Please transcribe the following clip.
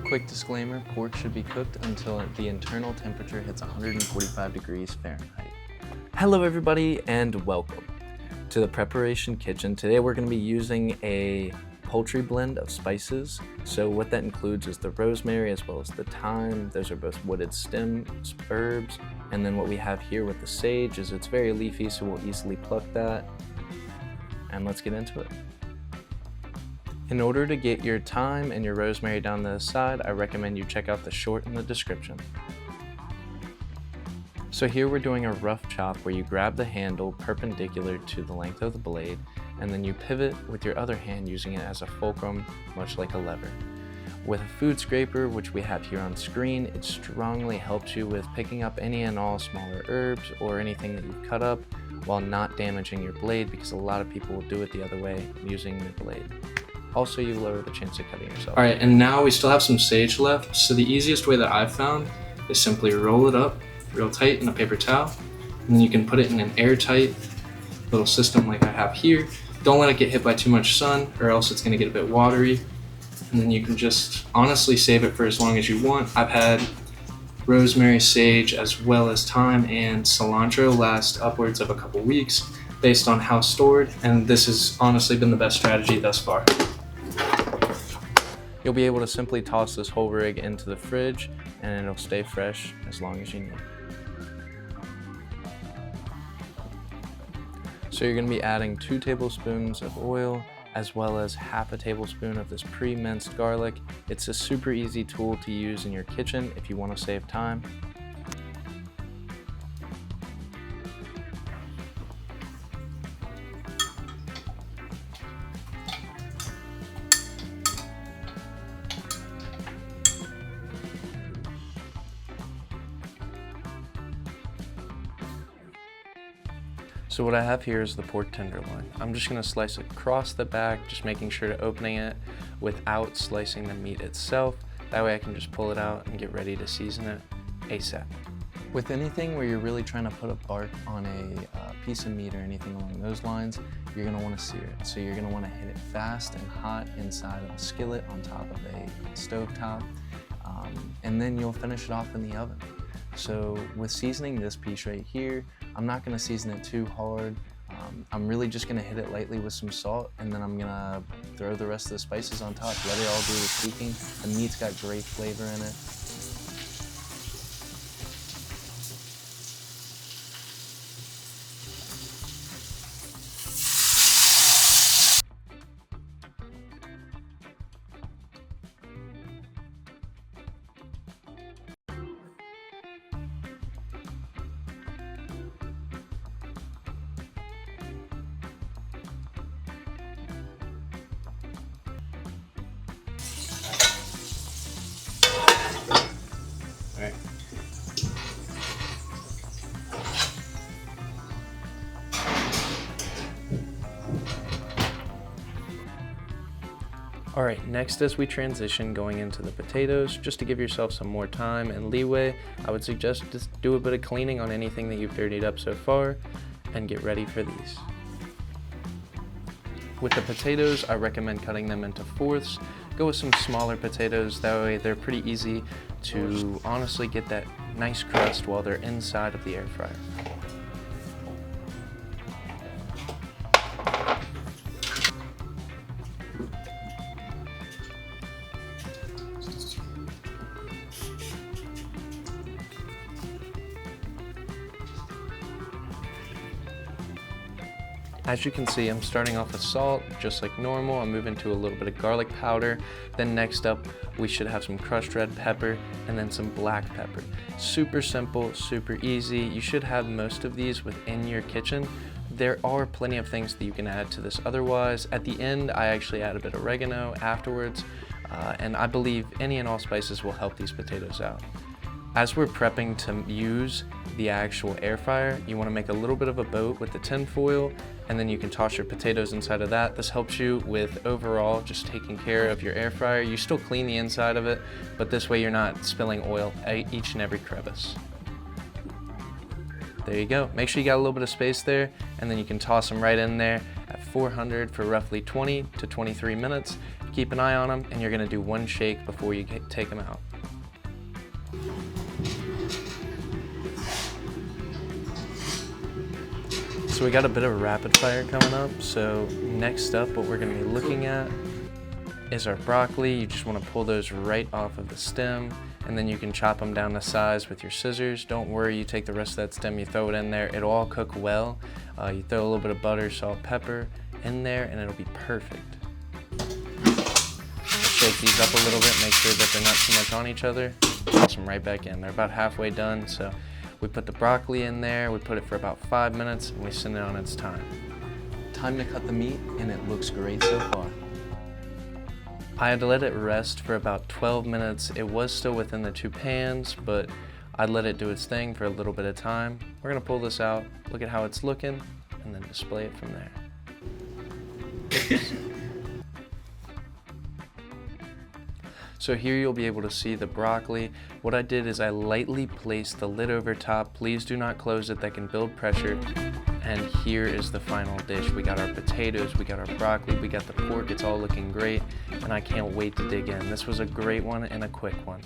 Quick disclaimer, pork should be cooked until the internal temperature hits 145 degrees Fahrenheit. Hello everybody and welcome to the Preparation Kitchen. Today we're going to be using a poultry blend of spices. So what that includes is the rosemary as well as the thyme. Those are both wooded stem herbs. And then what we have here with the sage is it's very leafy, so we'll easily pluck that. And let's get into it. In order to get your thyme and your rosemary down the side, I recommend you check out the short in the description. So here we're doing a rough chop where you grab the handle perpendicular to the length of the blade, and then you pivot with your other hand using it as a fulcrum, much like a lever. With a food scraper, which we have here on screen, it strongly helps you with picking up any and all smaller herbs or anything that you've cut up while not damaging your blade, because a lot of people will do it the other way using the blade. Also, you lower the chance of cutting yourself. All right, and now we still have some sage left. So the easiest way that I've found is simply roll it up real tight in a paper towel, and then you can put it in an airtight little system like I have here. Don't let it get hit by too much sun or else it's gonna get a bit watery. And then you can just honestly save it for as long as you want. I've had rosemary, sage, as well as thyme and cilantro last upwards of a couple weeks based on how stored, and this has honestly been the best strategy thus far. You'll be able to simply toss this whole rig into the fridge and it'll stay fresh as long as you need. So you're going to be adding 2 tablespoons of oil as well as half a tablespoon of this pre-minced garlic. It's a super easy tool to use in your kitchen if you want to save time. So what I have here is the pork tenderloin. I'm just gonna slice it across the back, just making sure to opening it without slicing the meat itself. That way I can just pull it out and get ready to season it ASAP. With anything where you're really trying to put a bark on a piece of meat or anything along those lines, you're gonna wanna sear it. So you're gonna wanna hit it fast and hot inside of a skillet on top of a stovetop, and then you'll finish it off in the oven. So with seasoning this piece right here, I'm not gonna season it too hard. I'm really just gonna hit it lightly with some salt, and then I'm gonna throw the rest of the spices on top, let it all do the cooking. The meat's got great flavor in it. All right, next as we transition going into the potatoes, just to give yourself some more time and leeway, I would suggest just do a bit of cleaning on anything that you've dirtied up so far and get ready for these. With the potatoes, I recommend cutting them into fourths. Go with some smaller potatoes, that way they're pretty easy to honestly get that nice crust while they're inside of the air fryer. As you can see, I'm starting off with salt, just like normal. I'm moving to a little bit of garlic powder. Then next up, we should have some crushed red pepper and then some black pepper. Super simple, super easy. You should have most of these within your kitchen. There are plenty of things that you can add to this otherwise. At the end, I actually add a bit of oregano afterwards, and I believe any and all spices will help these potatoes out. As we're prepping to use the actual air fryer, you want to make a little bit of a boat with the tin foil, and then you can toss your potatoes inside of that. This helps you with overall just taking care of your air fryer. You still clean the inside of it, but this way you're not spilling oil at each and every crevice. There you go. Make sure you got a little bit of space there, and then you can toss them right in there at 400 for roughly 20 to 23 minutes. Keep an eye on them, and you're gonna do one shake before you take them out. So we got a bit of a rapid fire coming up. So next up, what we're gonna be looking at is our broccoli. You just wanna pull those right off of the stem, and then you can chop them down to size with your scissors. Don't worry, you take the rest of that stem, you throw it in there. It'll all cook well. You throw a little bit of butter, salt, pepper in there, and it'll be perfect. Shake these up a little bit, make sure that they're not too much on each other. Toss them right back in. They're about halfway done, so we put the broccoli in there, we put it for about 5 minutes, and we send it on its time. Time to cut the meat, and it looks great so far. I had to let it rest for about 12 minutes. It was still within the 2 pans, but I'd let it do its thing for a little bit of time. We're gonna pull this out, look at how it's looking, and then display it from there. So here you'll be able to see the broccoli. What I did is I lightly placed the lid over top. Please do not close it, that can build pressure. And here is the final dish. We got our potatoes, we got our broccoli, we got the pork. It's all looking great, and I can't wait to dig in. This was a great one and a quick one.